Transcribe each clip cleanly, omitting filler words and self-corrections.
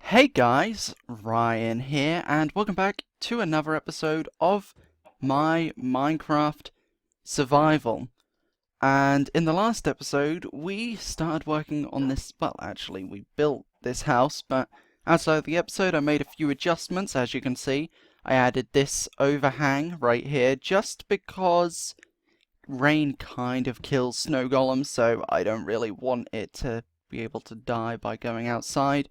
Hey guys, Ryan here, and welcome back to another episode of my Minecraft survival. And in the last episode, we started working on this, well, actually, we built this house, but outside of the episode, I made a few adjustments. As you can see, I added this overhang right here, just because rain kind of kills snow golems, so I don't really want it to be able to die by going outside.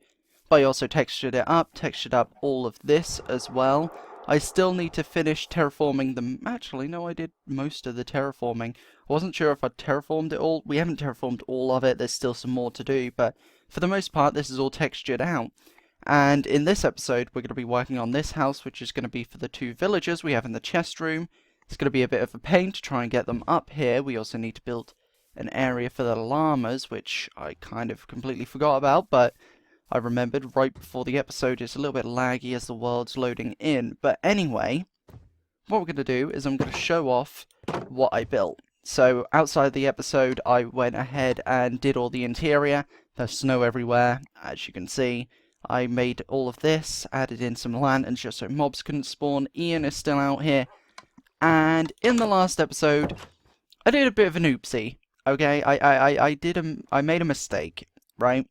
But I also textured up all of this as well. I still need to finish terraforming them. Actually, no, I did most of the terraforming. I wasn't sure if I'd terraformed it all. We haven't terraformed all of it. There's still some more to do, but for the most part, this is all textured out. And in this episode, we're going to be working on this house, which is going to be for the two villagers we have in the chest room. It's going to be a bit of a pain to try and get them up here. We also need to build an area for the llamas, which I kind of completely forgot about, but I remembered right before the episode. It's a little bit laggy as the world's loading in. But anyway, what we're going to do is I'm going to show off what I built. So outside the episode, I went ahead and did all the interior. There's snow everywhere, as you can see. I made all of this, added in some lanterns just so mobs couldn't spawn. Ian is still out here. And in the last episode, I did a bit of an oopsie. Okay, I made a mistake, right?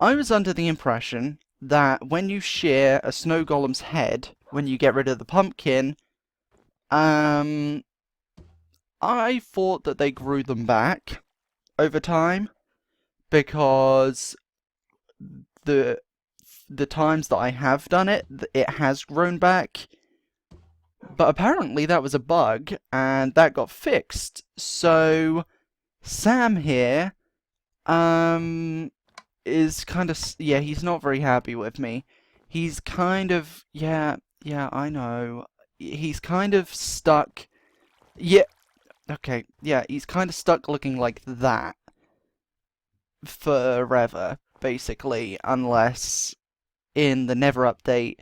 I was under the impression that when you shear a snow golem's head, when you get rid of the pumpkin, I thought that they grew them back over time, because the times that I have done it, it has grown back. But apparently that was a bug, and that got fixed. So Sam here, is kind of, yeah, he's not very happy with me. He's kind of, yeah, I know. He's kind of stuck. Yeah, okay, yeah, he's kind of stuck looking like that forever, basically, unless in the Nether update,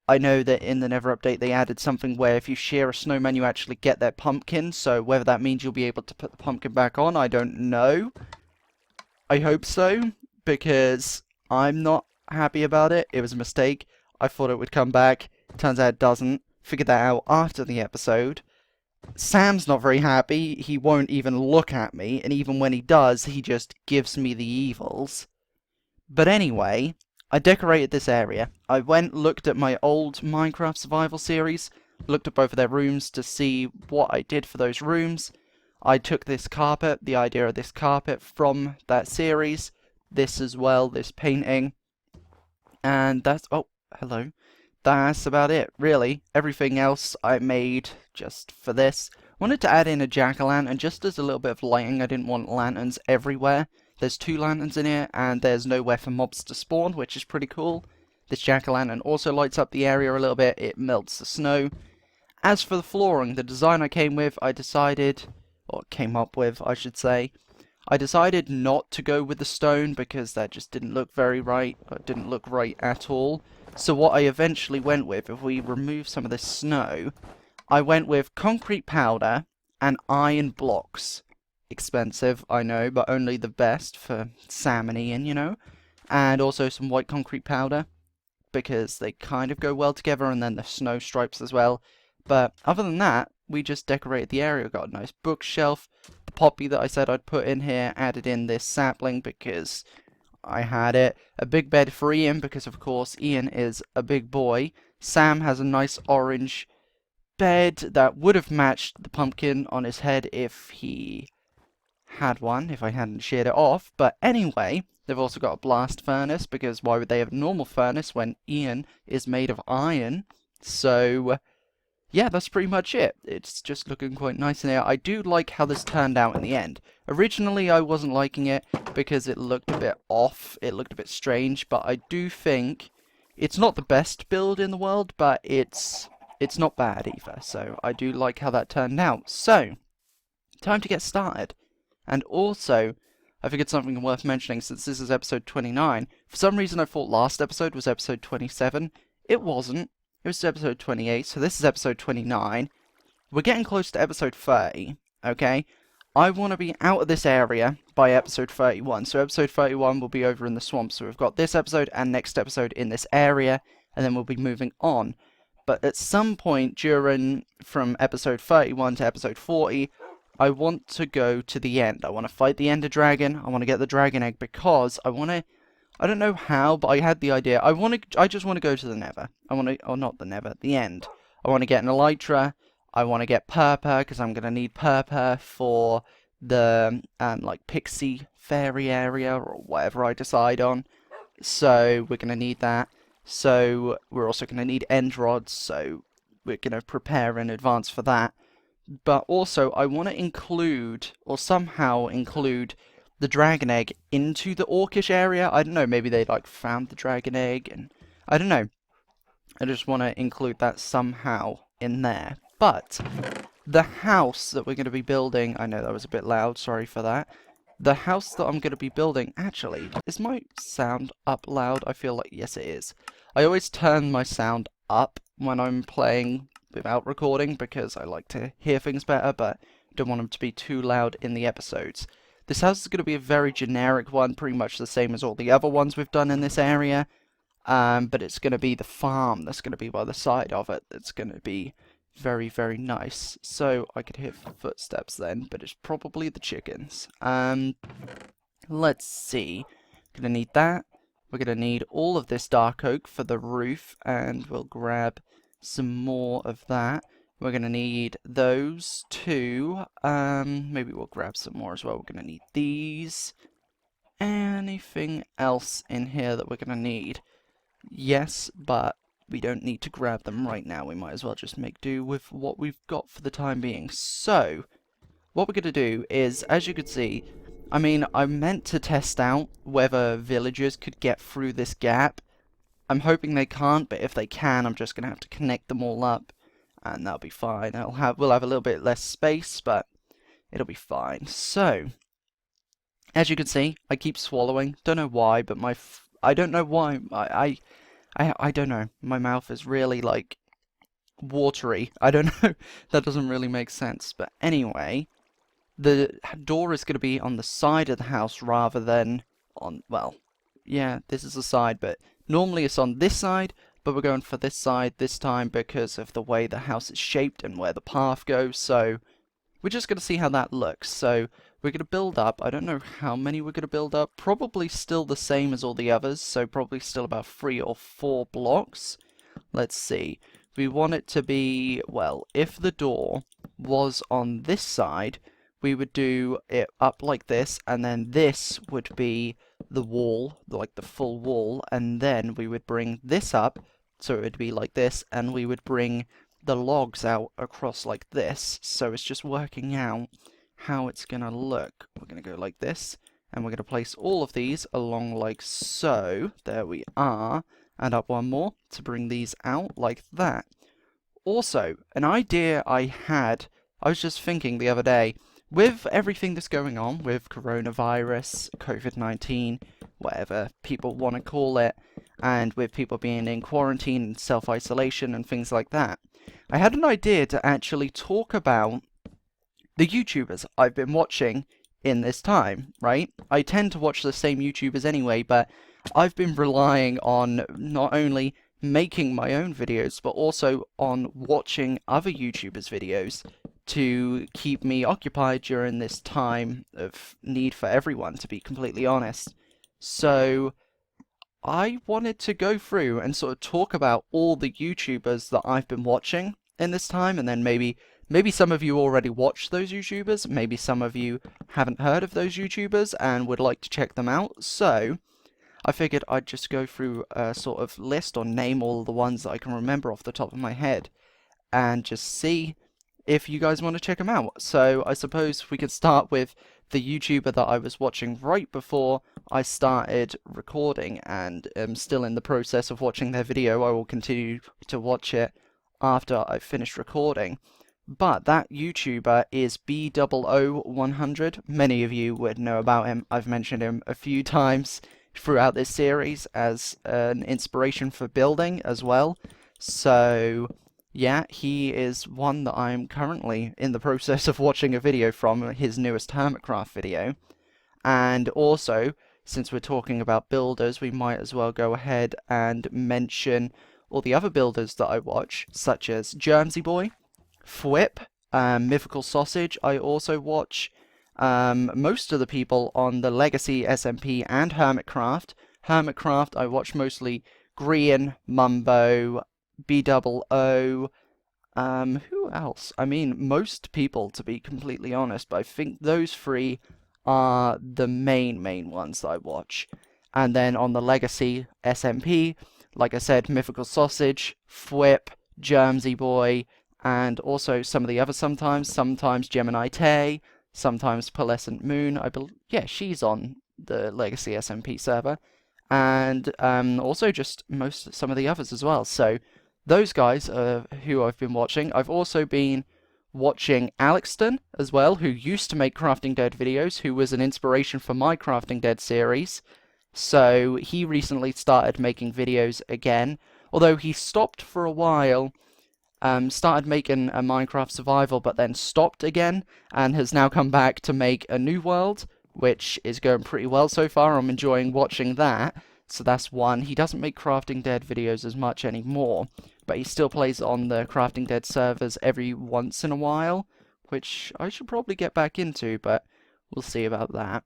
I know that in the Nether update they added something where if you shear a snowman you actually get their pumpkin, so whether that means you'll be able to put the pumpkin back on, I don't know. I hope so, because I'm not happy about it. It was a mistake. I thought it would come back. Turns out it doesn't. Figured that out after the episode. Sam's not very happy. He won't even look at me, and even when he does, he just gives me the evils. But anyway, I decorated this area. I looked at my old Minecraft survival series, looked at both of their rooms to see what I did for those rooms. I took this carpet, the idea of this carpet, from that series. This as well, this painting. And that's, oh, hello. That's about it, really. Everything else I made just for this. Wanted to add in a jack-o'-lantern just as a little bit of lighting. I didn't want lanterns everywhere. There's 2 lanterns in here, and there's nowhere for mobs to spawn, which is pretty cool. This jack-o'-lantern also lights up the area a little bit. It melts the snow. As for the flooring, the design I came with, I decided, or came up with, I should say, I decided not to go with the stone because that just didn't look very right. It didn't look right at all. So what I eventually went with, if we remove some of this snow, I went with concrete powder and iron blocks. Expensive, I know, but only the best for Sam and Ian, you know. And also some white concrete powder, because they kind of go well together, and then the snow stripes as well. But other than that, we just decorated the area. Got a nice bookshelf. The poppy that I said I'd put in here, added in this sapling because I had it. A big bed for Ian because, of course, Ian is a big boy. Sam has a nice orange bed that would have matched the pumpkin on his head if he had one, if I hadn't sheared it off. But anyway, they've also got a blast furnace because why would they have a normal furnace when Ian is made of iron? So yeah, that's pretty much it. It's just looking quite nice in here. I do like how this turned out in the end. Originally, I wasn't liking it because it looked a bit off. It looked a bit strange, but I do think it's not the best build in the world, but it's not bad either. So I do like how that turned out. So, time to get started. And also, I figured something worth mentioning since this is episode 29. For some reason, I thought last episode was episode 27. It wasn't. It was episode 28, so this is episode 29. We're getting close to episode 30, okay? I want to be out of this area by episode 31. So episode 31 will be over in the swamp. So we've got this episode and next episode in this area, and then we'll be moving on. But at some point during, from episode 31 to episode 40, I want to go to the end. I want to fight the Ender Dragon. I want to get the Dragon Egg because I want to... I don't know how, but I had the idea. I just want to go to the Nether. I want to... Oh, not the Nether. The end. I want to get an Elytra. I want to get Purpur because I'm going to need Purpur for the, like, Pixie Fairy area or whatever I decide on. So we're going to need that. So we're also going to need End Rods. So we're going to prepare in advance for that. But also, I want to include, or somehow include, the Dragon Egg into the Orcish area. I don't know, maybe they, like, found the Dragon Egg, and I don't know. I just want to include that somehow in there. But the house that we're going to be building, I know that was a bit loud, sorry for that. The house that I'm going to be building, actually, is my sound up loud? I feel like, yes it is. I always turn my sound up when I'm playing without recording because I like to hear things better, but don't want them to be too loud in the episodes. This house is going to be a very generic one, pretty much the same as all the other ones we've done in this area, but it's going to be the farm that's going to be by the side of it. It's going to be very, very nice. So I could hear footsteps then, but it's probably the chickens. Let's see. Gonna need that. We're gonna need all of this dark oak for the roof, and we'll grab some more of that. We're gonna need those two. Maybe we'll grab some more as well. We're gonna need these. Anything else in here that we're gonna need? Yes, but we don't need to grab them right now. We might as well just make do with what we've got for the time being. So, what we're going to do is, as you can see, I mean, I meant to test out whether villagers could get through this gap. I'm hoping they can't, but if they can, I'm just going to have to connect them all up, and that'll be fine. We'll have a little bit less space, but it'll be fine. So, as you can see, I keep swallowing. Don't know why, but I don't know why. I don't know. My mouth is really, like, watery. I don't know. That doesn't really make sense. But anyway, the door is going to be on the side of the house rather than on, well, yeah, this is the side, but normally it's on this side, but we're going for this side this time because of the way the house is shaped and where the path goes, so we're just going to see how that looks. So we're going to build up. I don't know how many we're going to build up. Probably still the same as all the others, so probably still about 3 or 4 blocks. Let's see. We want it to be, well, if the door was on this side, we would do it up like this, and then this would be the wall, like the full wall, and then we would bring this up, so it would be like this, and we would bring the logs out across like this. So it's just working out how it's gonna look. We're gonna go like this, and we're gonna place all of these along like so. There we are, and up one more to bring these out like that. Also, an idea I was just thinking the other day, with everything that's going on with coronavirus, COVID-19, whatever people want to call it, and with people being in quarantine and self-isolation and things like that, I had an idea to actually talk about the YouTubers I've been watching in this time, right? I tend to watch the same YouTubers anyway, but I've been relying on not only making my own videos, but also on watching other YouTubers' videos to keep me occupied during this time of need for everyone, to be completely honest. So I wanted to go through and sort of talk about all the YouTubers that I've been watching in this time, and then maybe some of you already watch those YouTubers, maybe some of you haven't heard of those YouTubers and would like to check them out. So I figured I'd just go through a sort of list or name all the ones that I can remember off the top of my head and just see if you guys want to check them out. So I suppose we could start with the YouTuber that I was watching right before I started recording, and am still in the process of watching their video. I will continue to watch it after I've finished recording. But that YouTuber is B000100. Many of you would know about him. I've mentioned him a few times throughout this series as an inspiration for building as well. So yeah, he is one that I'm currently in the process of watching a video from, his newest Hermitcraft video. And also, since we're talking about builders, we might as well go ahead and mention all the other builders that I watch, such as Germsy Boy, Fwip, Mythical Sausage. I also watch most of the people on the Legacy SMP and Hermitcraft. Hermitcraft, I watch mostly Grian, Mumbo, BOO. Who else? I mean, most people, to be completely honest, but I think those three are the main ones that I watch. And then on the Legacy SMP, like I said, Mythical Sausage, Fwip, Germsy Boy, and also some of the others sometimes Gemini Tay, sometimes Pearlescent Moon. Yeah, she's on the Legacy SMP server. And also just some of the others as well. So those guys are who I've been watching. I've also been watching Alexton as well, who used to make Crafting Dead videos, who was an inspiration for my Crafting Dead series. So he recently started making videos again, although he stopped for a while, started making a Minecraft survival, but then stopped again, and has now come back to make a new world, which is going pretty well so far. I'm enjoying watching that. So that's one. He doesn't make Crafting Dead videos as much anymore, but he still plays on the Crafting Dead servers every once in a while, which I should probably get back into, but we'll see about that.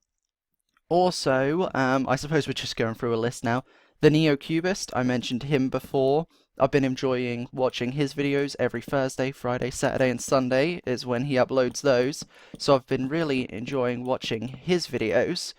Also, I suppose we're just going through a list now. The Neocubist, I mentioned him before. I've been enjoying watching his videos every Thursday, Friday, Saturday, and Sunday is when he uploads those. So I've been really enjoying watching his videos.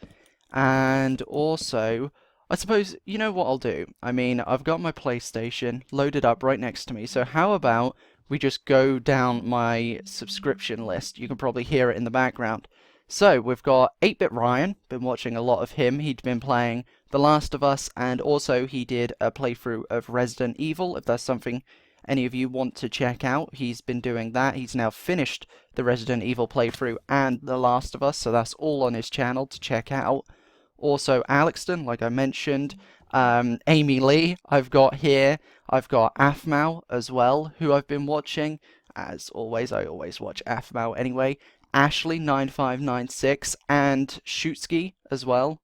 And also, I suppose, you know what I'll do? I mean, I've got my PlayStation loaded up right next to me, so how about we just go down my subscription list? You can probably hear it in the background. So, we've got 8-Bit Ryan, been watching a lot of him. He'd been playing The Last of Us, and also he did a playthrough of Resident Evil, if that's something any of you want to check out. He's been doing that. He's now finished the Resident Evil playthrough and The Last of Us, so that's all on his channel to check out. Also, Alexton, like I mentioned. Amy Lee, I've got here. I've got Aphmau as well, who I've been watching. As always, I always watch Aphmau anyway. Ashley9596 and Shootski as well.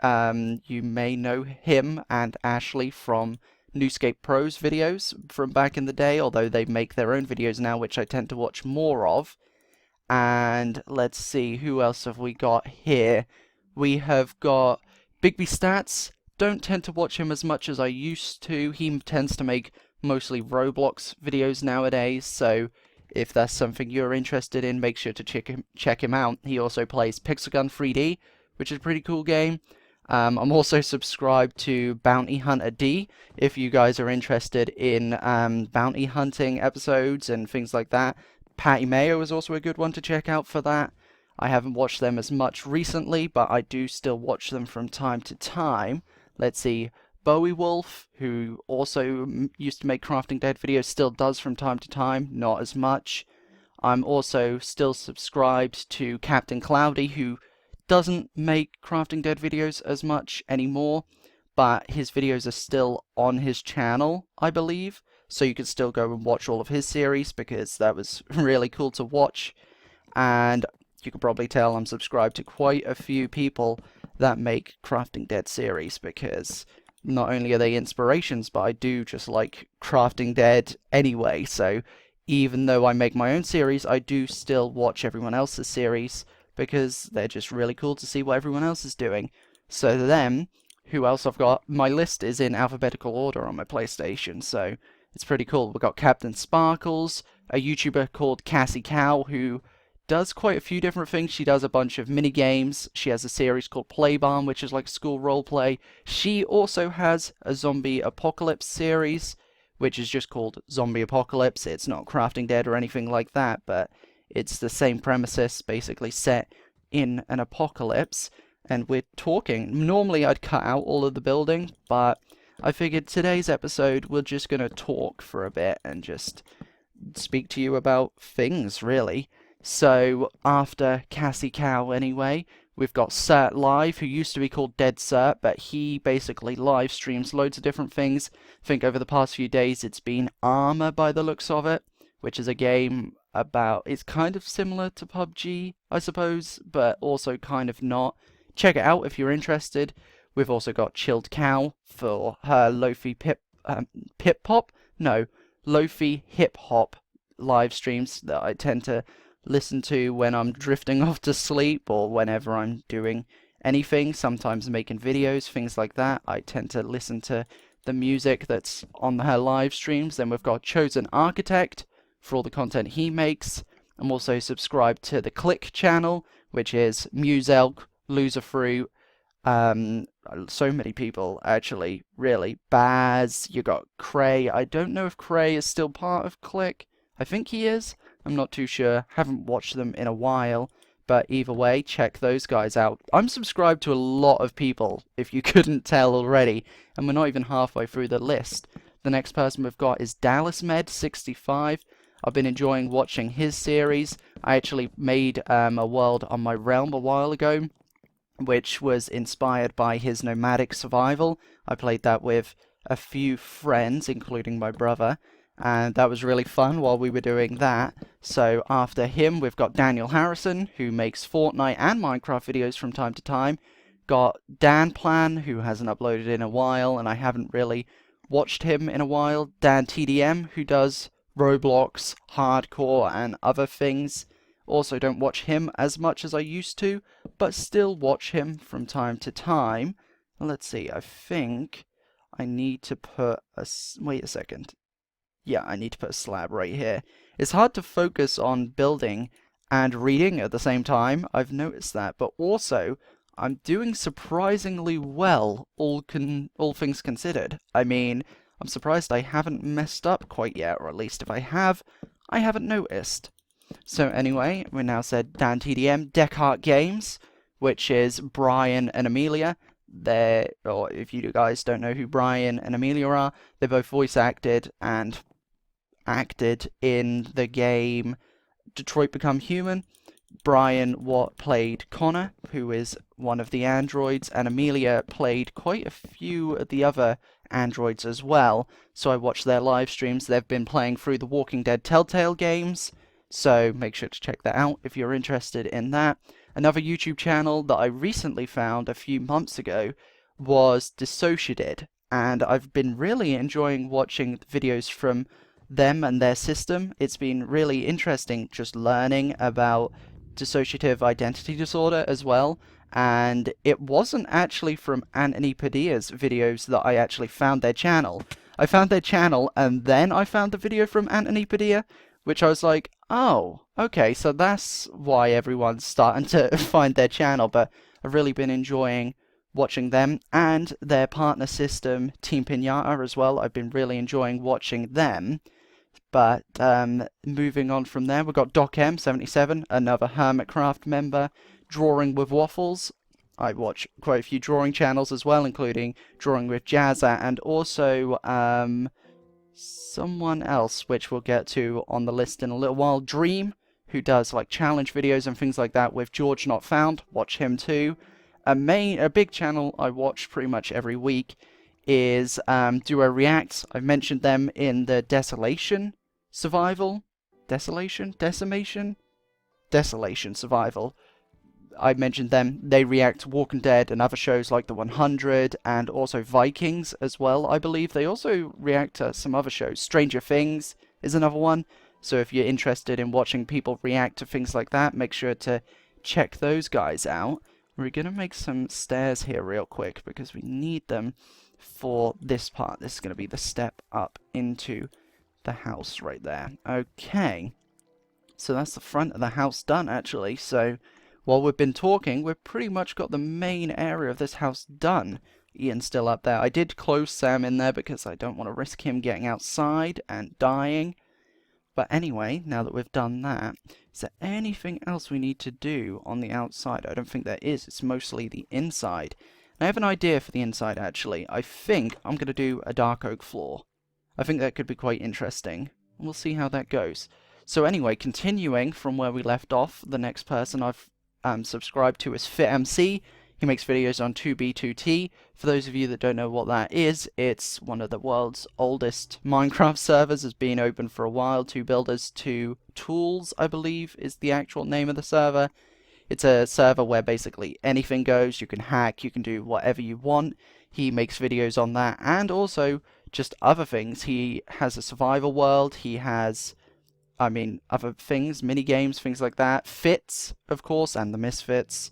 You may know him and Ashley from Newscape Pro's videos from back in the day, although they make their own videos now, which I tend to watch more of. And let's see, who else have we got here? We have got Bigby Stats. Don't tend to watch him as much as I used to. He tends to make mostly Roblox videos nowadays, so if that's something you're interested in, make sure to check him out. He also plays Pixel Gun 3D, which is a pretty cool game. I'm also subscribed to Bounty Hunter D, if you guys are interested in bounty hunting episodes and things like that. Patty Mayo is also a good one to check out for that. I haven't watched them as much recently, but I do still watch them from time to time. Let's see, Bowie Wolf, who also used to make Crafting Dead videos, still does from time to time, not as much. I'm also still subscribed to Captain Cloudy, who doesn't make Crafting Dead videos as much anymore, but his videos are still on his channel, I believe, so you can still go and watch all of his series, because that was really cool to watch. And you can probably tell I'm subscribed to quite a few people that make Crafting Dead series, because not only are they inspirations, but I do just like Crafting Dead anyway, so even though I make my own series, I do still watch everyone else's series, because they're just really cool to see what everyone else is doing. So then, who else I've got? My list is in alphabetical order on my PlayStation, so it's pretty cool. We've got Captain Sparkles, a YouTuber called Cassie Cow, who does quite a few different things. She does a bunch of mini games. She has a series called Play Barn, which is like school roleplay. She also has a zombie apocalypse series, which is just called Zombie Apocalypse. It's not Crafting Dead or anything like that, but it's the same premises, basically set in an apocalypse. And we're talking. Normally I'd cut out all of the building, but I figured today's episode we're just going to talk for a bit and just speak to you about things, really. So, after Cassie Cow, anyway, We've got Cert Live, who used to be called Dead Cert, but he basically live streams loads of different things. I think over the past few days it's been Arma by the looks of it, which is a game about, it's kind of similar to PUBG, I suppose, but also kind of not. Check it out if you're interested. We've also got Chilled Cow for her Lofi Pip Pop? No, Lofi Hip Hop live streams that I tend to listen to when I'm drifting off to sleep or whenever I'm doing anything, sometimes making videos, things like that. I tend to listen to the music that's on her live streams. Then we've got Chosen Architect for all the content he makes. I'm also subscribed to the Click channel, which is Muselk, Loserfruit, so many people actually, really. Baz, you got Cray. I don't know if Cray is still part of Click. I think he is. I'm not too sure. Haven't watched them in a while. But either way, check those guys out. I'm subscribed to a lot of people, if you couldn't tell already, and we're not even halfway through the list. The next person we've got is DallasMed65. I've been enjoying watching his series. I actually made a world on my realm a while ago, which was inspired by his Nomadic Survival. I played that with a few friends, including my brother, and that was really fun while we were doing that. So after him, we've got Daniel Harrison, who makes Fortnite and Minecraft videos from time to time. Got Danplan, who hasn't uploaded in a while, and I haven't really watched him in a while. Dan TDM, who does Roblox, Hardcore, and other things. Also don't watch him as much as I used to, but still watch him from time to time. Let's see, I think I need to put a... wait a second. Yeah, I need to put a slab right here. It's hard to focus on building and reading at the same time, I've noticed that, but also I'm doing surprisingly well, all things considered. I mean, I'm surprised I haven't messed up quite yet, or at least if I have, I haven't noticed. So anyway, we now said Dan TDM, Descartes Games, which is Brian and Amelia. Or if you guys don't know who Brian and Amelia are, they're both voice acted and acted in the game Detroit Become Human. Brian played Connor, who is one of the androids, and Amelia played quite a few of the other androids as well. So I watched their live streams. They've been playing through the Walking Dead Telltale games, so make sure to check that out if you're interested in that. Another YouTube channel that I recently found a few months ago was Dissociated, and I've been really enjoying watching videos from them and their system. It's been really interesting just learning about dissociative identity disorder as well, and it wasn't actually from Anthony Padilla's videos that I actually found their channel. I found their channel and then I found the video from Anthony Padilla, which I was like, oh, okay, so that's why everyone's starting to find their channel. But I've really been enjoying watching them and their partner system, Team Pinata, as well. I've been really enjoying watching them. But moving on from there, we've got DocM77, another Hermitcraft member, Drawing with Waffles. I watch quite a few drawing channels as well, including Drawing with Jazza, and also someone else, which we'll get to on the list in a little while, Dream, who does like challenge videos and things like that with George Not Found. Watch him too. A big channel I watch pretty much every week is Duo Reacts. I've mentioned them in the Desolation Survival Decimation Survival. I mentioned them. They react to Walking Dead and other shows like The 100 and also Vikings as well, I believe. They also react to some other shows. Stranger Things is another one. So if you're interested in watching people react to things like that, make sure to check those guys out. We're going to make some stairs here real quick because we need them for this part. This is going to be the step up into the house right there. Okay. So that's the front of the house done, actually. So while we've been talking, we've pretty much got the main area of this house done. Ian's still up there. I did close Sam in there because I don't want to risk him getting outside and dying. But anyway, now that we've done that, is there anything else we need to do on the outside? I don't think there is. It's mostly the inside. I have an idea for the inside, actually. I think I'm going to do a dark oak floor. I think that could be quite interesting. We'll see how that goes. So anyway, continuing from where we left off, the next person I've subscribe to is FitMC. He makes videos on 2B2T. For those of you that don't know what that is, it's one of the world's oldest Minecraft servers. Has been open for a while. 2Builders 2 Tools, I believe, is the actual name of the server. It's a server where basically anything goes. You can hack, you can do whatever you want. He makes videos on that, and also just other things. He has a survival world. He has, other things, mini games, things like that. Fits, of course, and the Misfits.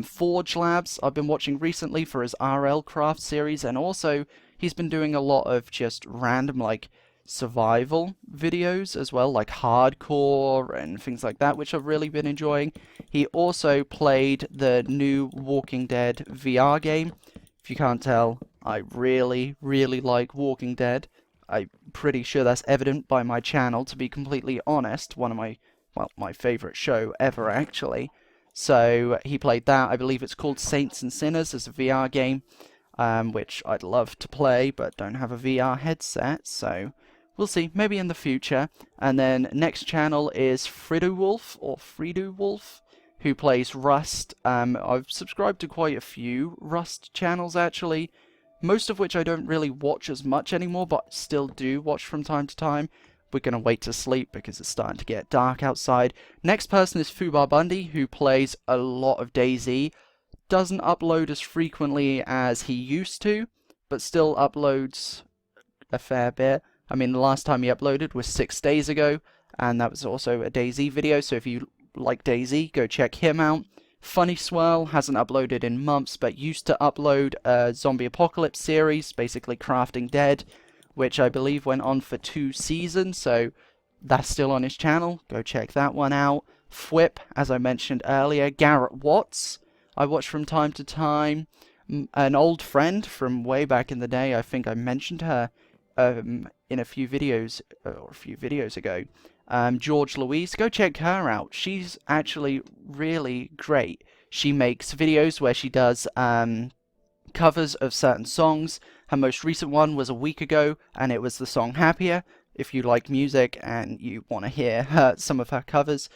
Forge Labs I've been watching recently for his RL Craft series, and also he's been doing a lot of just random like survival videos as well, like hardcore and things like that, which I've really been enjoying. He also played the new Walking Dead VR game. If you can't tell, I really, really like Walking Dead. I'm pretty sure that's evident by my channel, to be completely honest. One of my favorite show ever, actually. So he played that. I believe it's called Saints and Sinners as a VR game, which I'd love to play, but don't have a VR headset, so we'll see. Maybe in the future. And then next channel is Fredo who plays Rust. I've subscribed to quite a few Rust channels, actually, most of which I don't really watch as much anymore, but still do watch from time to time. We're going to wait to sleep because it's starting to get dark outside. Next person is Fubar Bundy, who plays a lot of DayZ. Doesn't upload as frequently as he used to, but still uploads a fair bit. I mean, the last time he uploaded was 6 days ago, and that was also a DayZ video, so if you like DayZ, go check him out. Funny Swirl hasn't uploaded in months, but used to upload a Zombie Apocalypse series, basically Crafting Dead, which I believe went on for 2 seasons, so that's still on his channel. Go check that one out. Fwip, as I mentioned earlier. Garrett Watts, I watch from time to time. An old friend from way back in the day, I think I mentioned her in a few videos ago. George Louise, go check her out. She's actually really great. She makes videos where she does covers of certain songs. Her most recent one was a week ago, and it was the song Happier. If you like music and you want to hear some of her covers,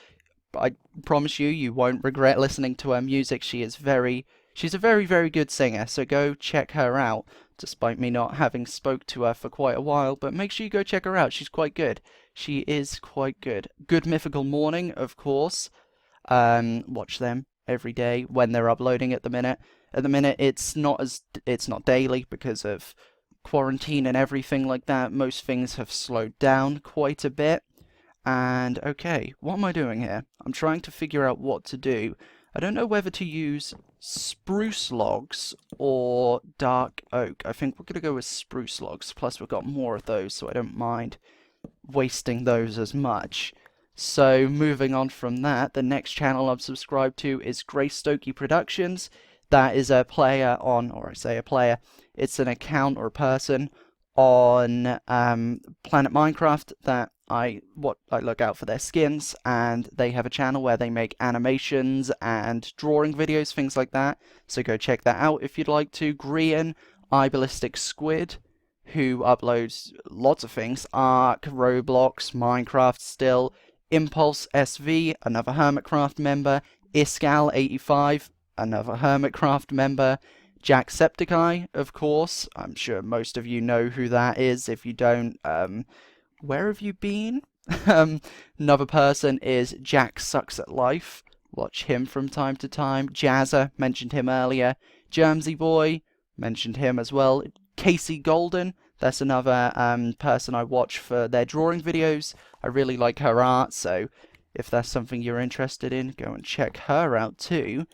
I promise you won't regret listening to her music. She's a very, very good singer, so go check her out, despite me not having spoke to her for quite a while, but make sure you go check her out. She's quite good. She is quite good. Good Mythical Morning, of course. Watch them every day when they're uploading at the minute. At the minute, it's not daily because of quarantine and everything like that. Most things have slowed down quite a bit. And okay, what am I doing here? I'm trying to figure out what to do. I don't know whether to use spruce logs or dark oak. I think we're going to go with spruce logs. Plus, we've got more of those, so I don't mind wasting those as much. So, moving on from that, the next channel I'm subscribed to is Grace Stokey Productions. That is a player on, or I say a player, it's an account or a person on Planet Minecraft that I look out for their skins, and they have a channel where they make animations and drawing videos, things like that. So go check that out if you'd like to. Grian, iBallistic Squid, who uploads lots of things, Ark, Roblox, Minecraft still, Impulse SV, another Hermitcraft member, Iskal85, another Hermitcraft member, Jacksepticeye, of course. I'm sure most of you know who that is. If you don't, where have you been? Another person is Jack Sucks at Life. Watch him from time to time. Jazza, mentioned him earlier. Germsy Boy, mentioned him as well. Casey Golden, that's another person I watch for their drawing videos. I really like her art, so if that's something you're interested in, go and check her out too.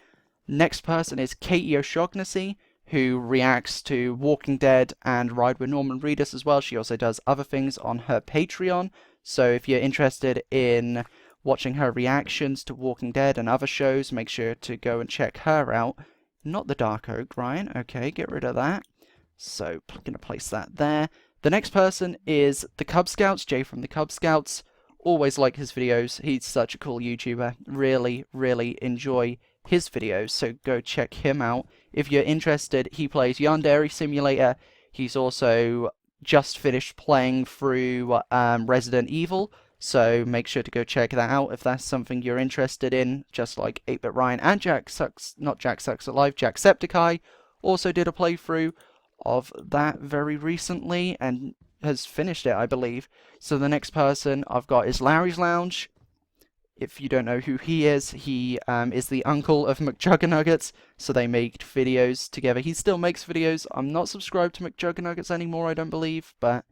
Next person is Katie O'Shaughnessy, who reacts to Walking Dead and Ride with Norman Reedus as well. She also does other things on her Patreon, so if you're interested in watching her reactions to Walking Dead and other shows, make sure to go and check her out. Not the Dark Oak, Ryan. Okay, get rid of that. So, I'm going to place that there. The next person is the Cub Scouts, Jay from the Cub Scouts. Always like his videos. He's such a cool YouTuber. Really, really enjoy his videos, so go check him out. If you're interested, he plays Yandere Simulator. He's also just finished playing through Resident Evil, So make sure to go check that out if that's something you're interested in, just like 8-Bit Ryan and Jacksepticeye also did a playthrough of that very recently and has finished it, I believe. So the next person I've got is Larry's Lounge. If you don't know who he is the uncle of McJuggernuggets, so they make videos together. He still makes videos. I'm not subscribed to McJuggernuggets anymore, I don't believe, but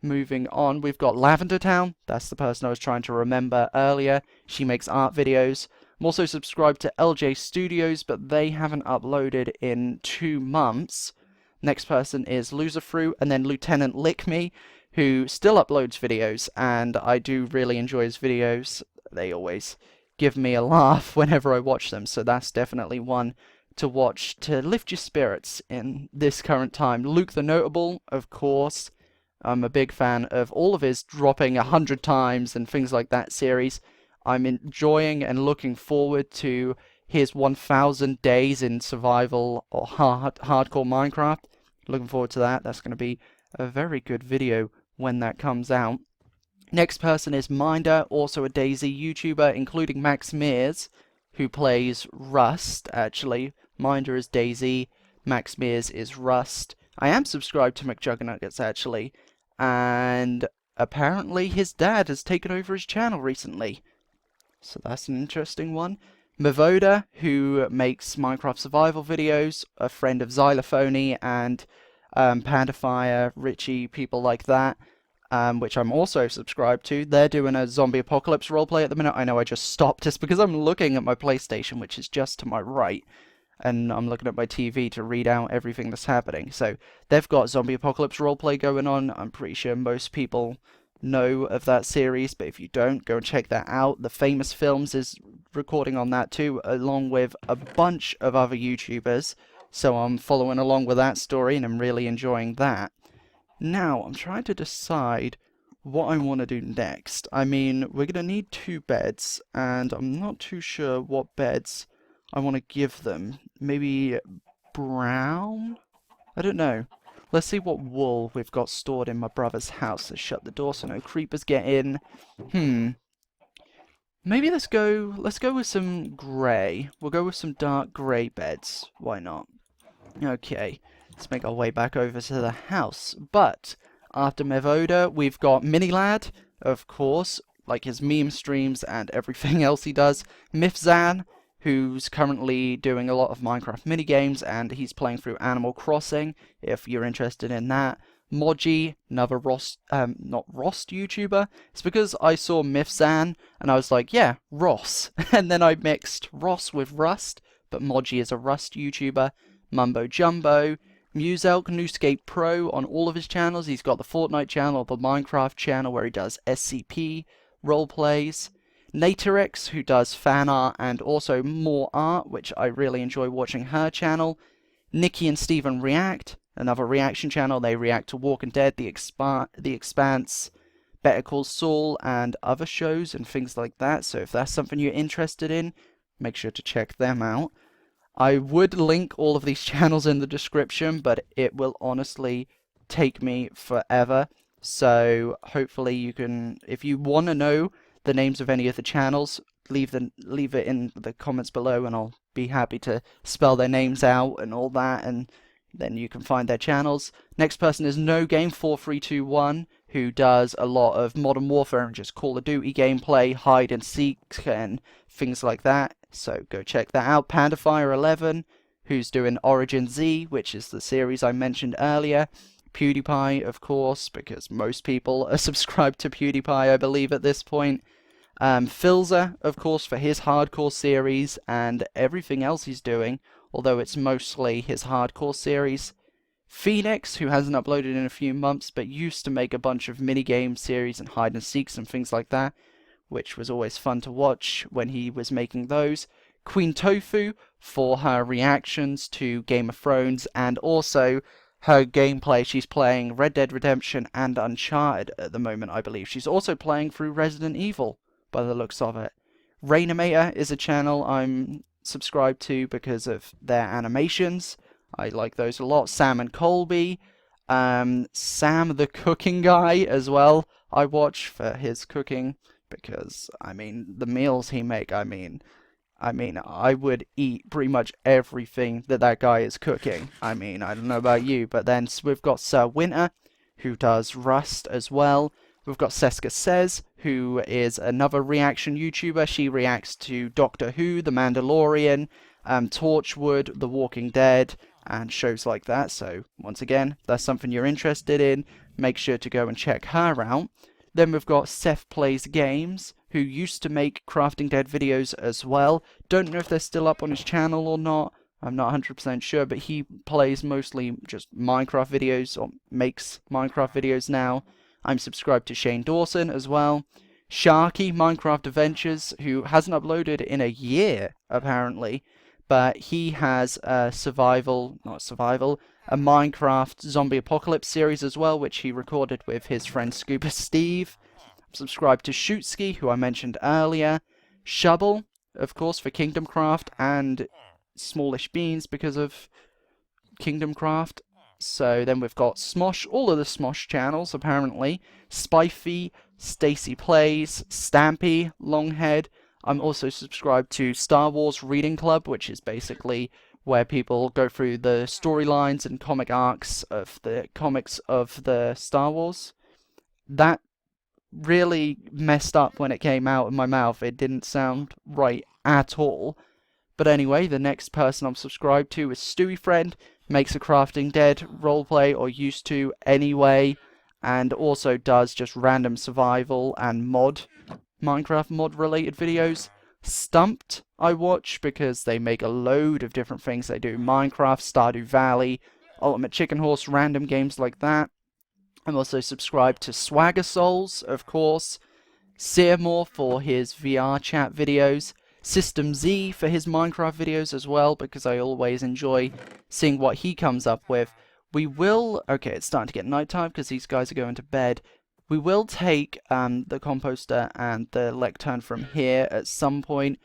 moving on, we've got Lavender Town. That's the person I was trying to remember earlier. She makes art videos. I'm also subscribed to LJ Studios, but they haven't uploaded in 2 months. Next person is Loserfruit, and then Lieutenant Lick Me, who still uploads videos, and I do really enjoy his videos. They always give me a laugh whenever I watch them, so that's definitely one to watch to lift your spirits in this current time. Luke the Notable, of course. I'm a big fan of all of his dropping 100 times and things like that series. I'm enjoying and looking forward to his 1000 days in survival or hardcore Minecraft. Looking forward to that. That's going to be a very good video when that comes out. Next person is Minder, also a DayZ YouTuber, including Max Mears, who plays Rust, actually. Minder is DayZ, Max Mears is Rust. I am subscribed to McJuggernuggets, actually, and apparently his dad has taken over his channel recently. So that's an interesting one. Mavoda, who makes Minecraft survival videos, a friend of Xylophony and Pandafire, Richie, people like that. Which I'm also subscribed to. They're doing a zombie apocalypse roleplay at the minute. I know I just stopped just because I'm looking at my PlayStation, which is just to my right, and I'm looking at my TV to read out everything that's happening. So they've got zombie apocalypse roleplay going on. I'm pretty sure most people know of that series, but if you don't, go and check that out. The Famous Films is recording on that too, along with a bunch of other YouTubers. So I'm following along with that story, and I'm really enjoying that. Now, I'm trying to decide what I want to do next. I mean, we're going to need 2 beds, and I'm not too sure what beds I want to give them. Maybe brown? I don't know. Let's see what wool we've got stored in my brother's house. Let's shut the door so no creepers get in. Maybe let's go with some grey. We'll go with some dark grey beds. Why not? Okay. Let's make our way back over to the house. But after Mevoda, we've got Minilad, of course, like his meme streams and everything else he does. Mifzan, who's currently doing a lot of Minecraft minigames, and he's playing through Animal Crossing, if you're interested in that. Moji, another not Rost YouTuber. It's because I saw Mifzan, and I was like, yeah, Ross. And then I mixed Ross with Rust, but Moji is a Rust YouTuber. Mumbo Jumbo. Muselk, Newscape Pro on all of his channels. He's got the Fortnite channel, the Minecraft channel where he does SCP roleplays. Naterix, who does fan art and also more art, which I really enjoy watching her channel. Nikki and Steven React, another reaction channel. They react to Walking Dead, The Expanse, Better Call Saul, and other shows and things like that. So if that's something you're interested in, make sure to check them out. I would link all of these channels in the description, but it will honestly take me forever. So hopefully you can, if you want to know the names of any of the channels, leave it in the comments below, and I'll be happy to spell their names out and all that, and then you can find their channels. Next person is NoGame4321, who does a lot of Modern Warfare and just Call of Duty gameplay, hide and seek, and things like that. So go check that out. Pandafire11, who's doing Origin Z, which is the series I mentioned earlier. PewDiePie, of course, because most people are subscribed to PewDiePie, I believe, at this point. Filza, of course, for his hardcore series and everything else he's doing, although it's mostly his hardcore series. Phoenix, who hasn't uploaded in a few months, but used to make a bunch of minigame series and hide and seeks and things like that, which was always fun to watch when he was making those. Queen Tofu, for her reactions to Game of Thrones, and also her gameplay. She's playing Red Dead Redemption and Uncharted at the moment, I believe. She's also playing through Resident Evil, by the looks of it. Rainimator is a channel I'm subscribed to because of their animations. I like those a lot. Sam and Colby. Sam the cooking guy as well, I watch for his cooking because, I mean, the meals he make, I mean, I would eat pretty much everything that that guy is cooking. I mean, I don't know about you, but then we've got Sir Winter, who does Rust as well. We've got Seska Says, who is another reaction YouTuber. She reacts to Doctor Who, The Mandalorian, Torchwood, The Walking Dead, and shows like that. So, once again, if that's something you're interested in, make sure to go and check her out. Then we've got Seth Plays Games, who used to make Crafting Dead videos as well. Don't know if they're still up on his channel or not. I'm not 100% sure, but he plays mostly just Minecraft videos, or makes Minecraft videos now. I'm subscribed to Shane Dawson as well. Sharky, Minecraft Adventures, who hasn't uploaded in a year, apparently. But he has a a Minecraft Zombie Apocalypse series as well, which he recorded with his friend Scuba Steve. I'm subscribed to Shootski, who I mentioned earlier. Shubble, of course, for Kingdom Craft, and Smallish Beans because of Kingdom Craft. So then we've got Smosh, all of the Smosh channels, apparently. Spifey, Stacy Plays, Stampy, Longhead. I'm also subscribed to Star Wars Reading Club, which is basically where people go through the storylines and comic arcs of the comics of the Star Wars. That really messed up when it came out of my mouth. It didn't sound right at all. But anyway, the next person I'm subscribed to is Stewie Friend. Makes a Crafting Dead roleplay, or used to anyway, and also does just random survival and Minecraft mod related videos. Stumped I watch because they make a load of different things. They do Minecraft, Stardew Valley, Ultimate Chicken Horse, random games like that. I'm also subscribed to Swagger Souls, of course. Searmore for his VR chat videos. System Z for his Minecraft videos as well, because I always enjoy seeing what he comes up with. We will... Okay, it's starting to get nighttime because these guys are going to bed. We will take the composter and the lectern from here at some point.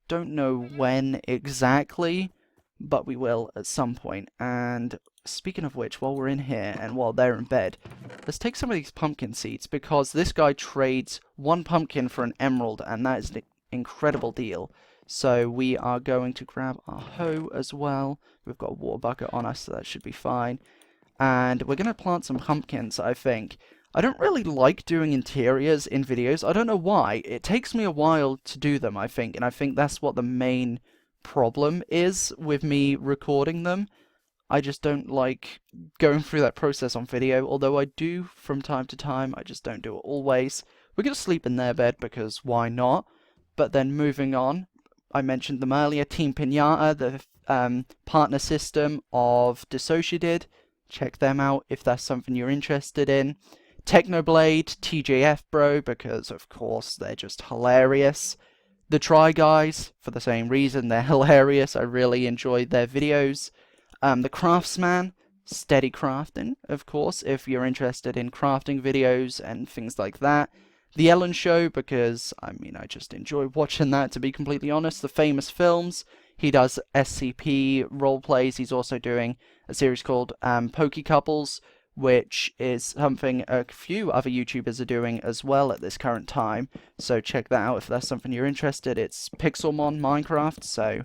Don't know when exactly, but we will at some point. And speaking of which, while we're in here and while they're in bed, let's take some of these pumpkin seeds, because this guy trades one pumpkin for an emerald, and that is an incredible deal. So we are going to grab our hoe as well. We've got a water bucket on us, so that should be fine. And we're going to plant some pumpkins, I think. I don't really like doing interiors in videos. I don't know why. It takes me a while to do them, I think. And I think that's what the main problem is with me recording them. I just don't like going through that process on video. Although I do from time to time. I just don't do it always. We're going to sleep in their bed because why not? But then moving on, I mentioned them earlier. Team Pinata, the partner system of Dissociated. Check them out if that's something you're interested in. Technoblade, TJF Bro, because of course they're just hilarious. The Try Guys, for the same reason, they're hilarious. I really enjoyed their videos. The Craftsman, Steady Crafting, of course, if you're interested in crafting videos and things like that. The Ellen Show, because, I mean, I just enjoy watching that, to be completely honest. The Famous Films, he does SCP roleplays. He's also doing a series called Poke Couples, which is something a few other YouTubers are doing as well at this current time. So check that out if that's something you're interested in. It's Pixelmon Minecraft, so,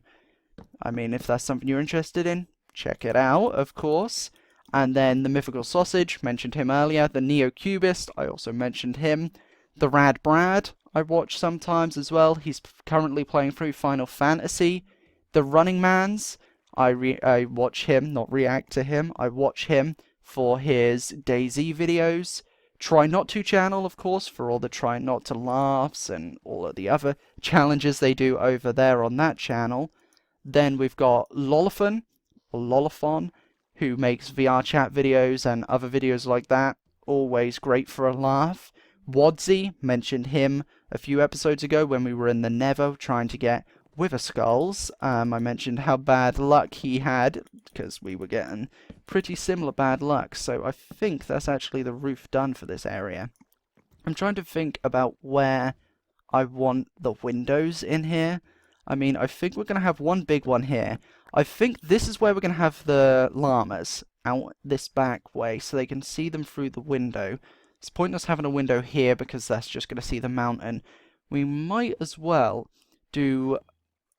I mean, if that's something you're interested in, check it out, of course. And then the Mythical Sausage, mentioned him earlier. The Neo-Cubist, I also mentioned him. The Rad Brad, I watch sometimes as well. He's currently playing through Final Fantasy. The Running Mans, I watch him, not react to him. I watch him for his DayZ videos. Try Not To channel, of course, for all the Try Not To laughs and all of the other challenges they do over there on that channel. Then we've got Lolifon, who makes VR chat videos and other videos like that. Always great for a laugh. Wadsy, mentioned him a few episodes ago when we were in the Nether trying to get Wither Skulls. I mentioned how bad luck he had, because we were getting pretty similar bad luck. So I think that's actually the roof done for this area. I'm trying to think about where I want the windows in here. I mean, I think we're going to have one big one here. I think this is where we're going to have the llamas. out this back way so they can see them through the window. It's pointless having a window here because that's just going to see the mountain. We might as well do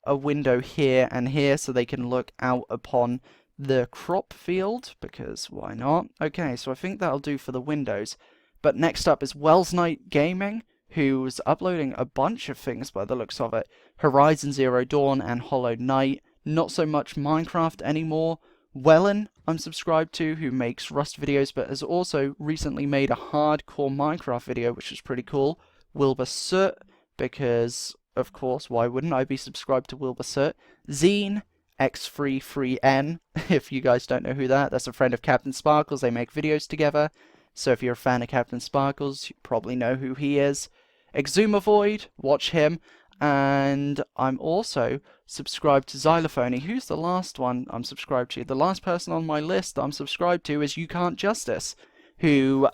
a window here and here so they can look out upon the crop field, because why not? Okay, so I think that'll do for the windows. But next up is Wells Knight Gaming, who's uploading a bunch of things by the looks of it. Horizon Zero Dawn and Hollow Knight. Not so much Minecraft anymore. Wellen, I'm subscribed to, who makes Rust videos, but has also recently made a hardcore Minecraft video, which is pretty cool. Wilbur Soot, because, of course, why wouldn't I be subscribed to Wilbur Soot? Zine, X33N, if you guys don't know who that's a friend of Captain Sparkles. They make videos together. So if you're a fan of Captain Sparkles, you probably know who he is. Exumavoid, watch him. And I'm also subscribed to Xylophony. Who's the last one I'm subscribed to? The last person on my list that I'm subscribed to is You Can't Justice, who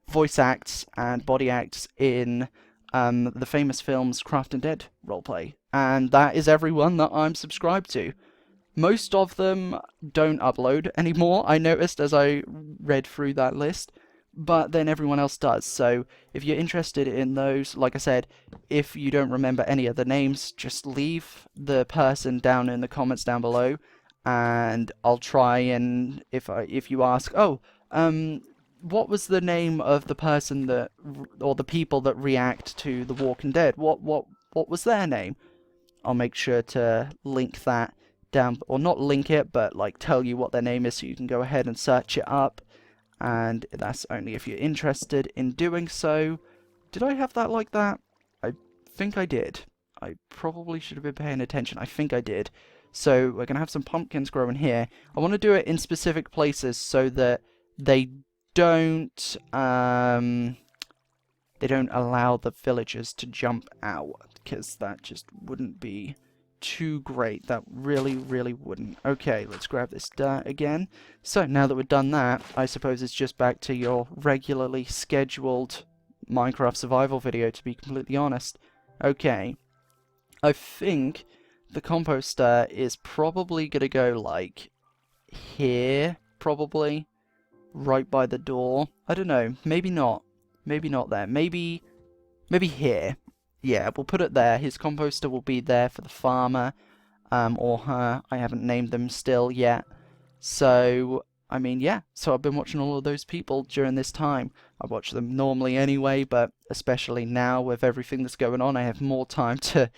voice acts and body acts in the famous films Craft and Dead roleplay. And that is everyone that I'm subscribed to. Most of them don't upload anymore, I noticed as I read through that list, but then everyone else does. So if you're interested in those, like I said, if you don't remember any of the names, just leave the person down in the comments down below, and I'll try and, if you ask, what was the name of the person that, or the people that react to The Walking Dead? What was their name? I'll make sure to link that down, or not link it, but like tell you what their name is so you can go ahead and search it up. And that's only if you're interested in doing so. Did I have that like that? I think I did. I probably should have been paying attention. I think I did. So we're going to have some pumpkins growing here. I want to do it in specific places so that they don't allow the villagers to jump out, because that just wouldn't be too great. That really wouldn't. Okay, let's grab this dirt again. So now that we've done that, I suppose it's just back to your regularly scheduled Minecraft survival video, to be completely honest. Okay, I think the composter is probably gonna go like here, probably right by the door. I don't know, maybe not there, maybe here. Yeah, we'll put it there. His composter will be there for the farmer, or her. I haven't named them still yet. So, I mean, yeah. So I've been watching all of those people during this time. I watch them normally anyway, but especially now with everything that's going on, I have more time to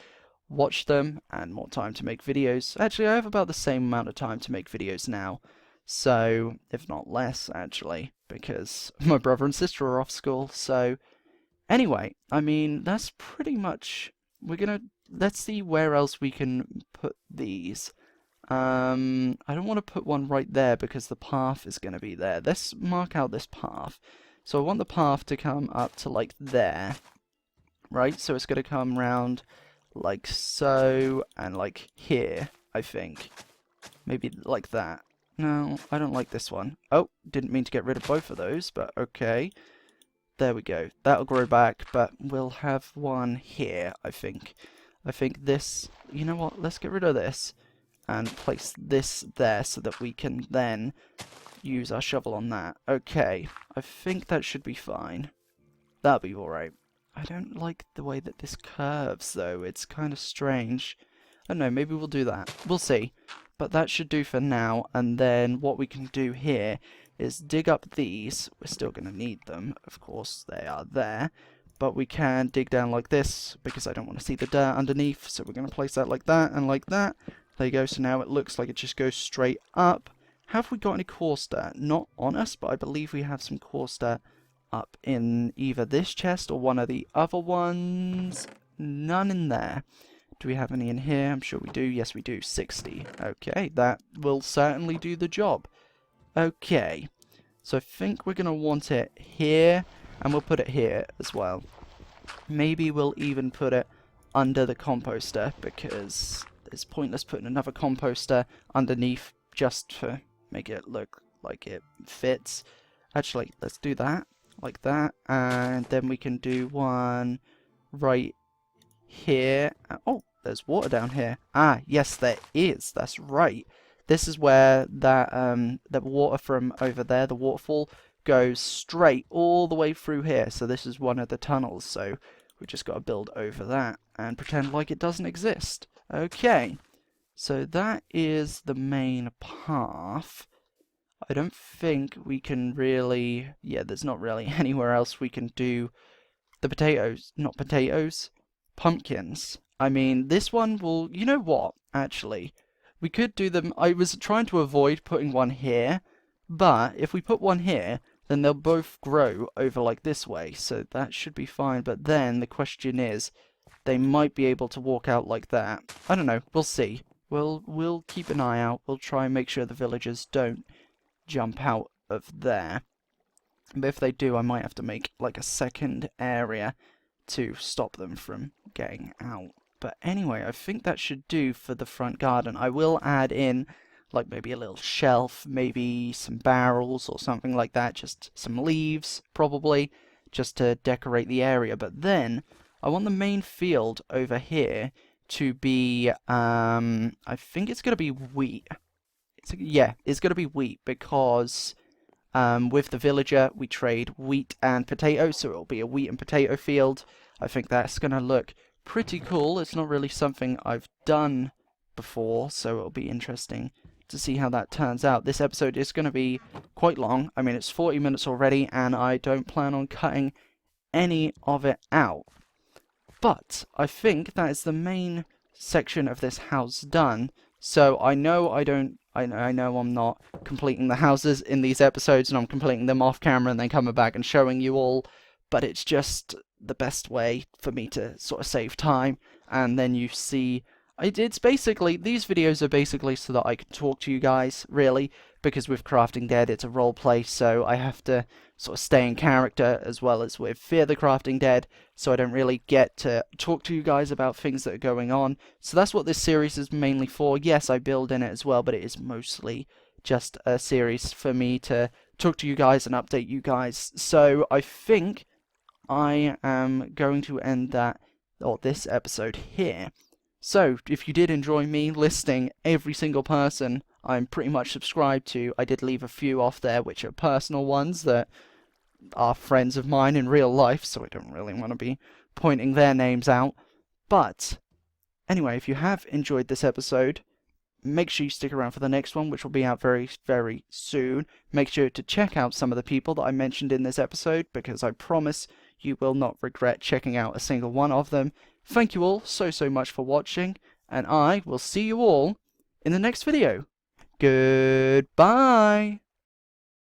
watch them and more time to make videos. Actually, I have about the same amount of time to make videos now. So, if not less, actually, because my brother and sister are off school, so... Anyway, I mean, that's pretty much... Let's see where else we can put these. I don't want to put one right there because the path is going to be there. Let's mark out this path. So I want the path to come up to, like, there. Right? So it's going to come round like so, and like here, I think. Maybe like that. No, I don't like this one. Oh, didn't mean to get rid of both of those, but okay. There we go. That'll grow back, but we'll have one here, I think. I think this... You know what? Let's get rid of this and place this there so that we can then use our shovel on that. Okay. I think that should be fine. That'll be alright. I don't like the way that this curves, though. It's kind of strange. I don't know. Maybe we'll do that. We'll see. But that should do for now. And then what we can do here is dig up these. We're still going to need them, of course, they are there, but we can dig down like this because I don't want to see the dirt underneath, so we're going to place that like that and like that. There you go. So now it looks like it just goes straight up. Have we got any coarse dirt? Not on us, but I believe we have some coarse dirt up in either this chest or one of the other ones. None in there. Do we have any in here? I'm sure we do. Yes, we do. 60. Okay, that will certainly do the job. Okay, so I think we're going to want it here, and we'll put it here as well. Maybe we'll even put it under the composter, because it's pointless putting another composter underneath just to make it look like it fits. Actually, let's do that, like that, and then we can do one right here. Oh, there's water down here. Ah, yes, there is. That's right. this is where that the water from over there, the waterfall, goes straight all the way through here. So this is one of the tunnels. So we just got to build over that and pretend like it doesn't exist. Okay, so that is the main path. I don't think we can really... Yeah, there's not really anywhere else we can do the potatoes. Not potatoes. Pumpkins. I mean, this one will... You know what? Actually, we could do them... I was trying to avoid putting one here, but if we put one here, then they'll both grow over like this way, so that should be fine. But then the question is, they might be able to walk out like that. I don't know. We'll see. We'll keep an eye out. We'll try and make sure the villagers don't jump out of there. But if they do, I might have to make like a second area to stop them from getting out. But anyway, I think that should do for the front garden. I will add in like maybe a little shelf, maybe some barrels or something like that, just some leaves probably, just to decorate the area. But then I want the main field over here to be, I think it's going to be wheat. Yeah, it's going to be wheat because with the villager we trade wheat and potato, so it'll be a wheat and potato field. I think that's going to look pretty cool. It's not really something I've done before, so it'll be interesting to see how that turns out. This episode is going to be quite long. I mean, it's 40 minutes already, and I don't plan on cutting any of it out. But I think that is the main section of this house done. So I know I know I'm not completing the houses in these episodes, and I'm completing them off camera and then coming back and showing you all, but it's just the best way for me to sort of save time, and then you see... It's basically, these videos are basically so that I can talk to you guys, really, because with Crafting Dead it's a role play, so I have to sort of stay in character, as well as with Fear the Crafting Dead, so I don't really get to talk to you guys about things that are going on. So that's what this series is mainly for. Yes, I build in it as well, but it is mostly just a series for me to talk to you guys and update you guys. So I think I am going to end that, or this episode here. So, if you did enjoy me listing every single person I'm pretty much subscribed to, I did leave a few off there which are personal ones that are friends of mine in real life, so I don't really want to be pointing their names out. But, anyway, if you have enjoyed this episode, make sure you stick around for the next one, which will be out very, very soon. Make sure to check out some of the people that I mentioned in this episode, because I promise you will not regret checking out a single one of them. Thank you all so much for watching, and I will see you all in the next video. Goodbye!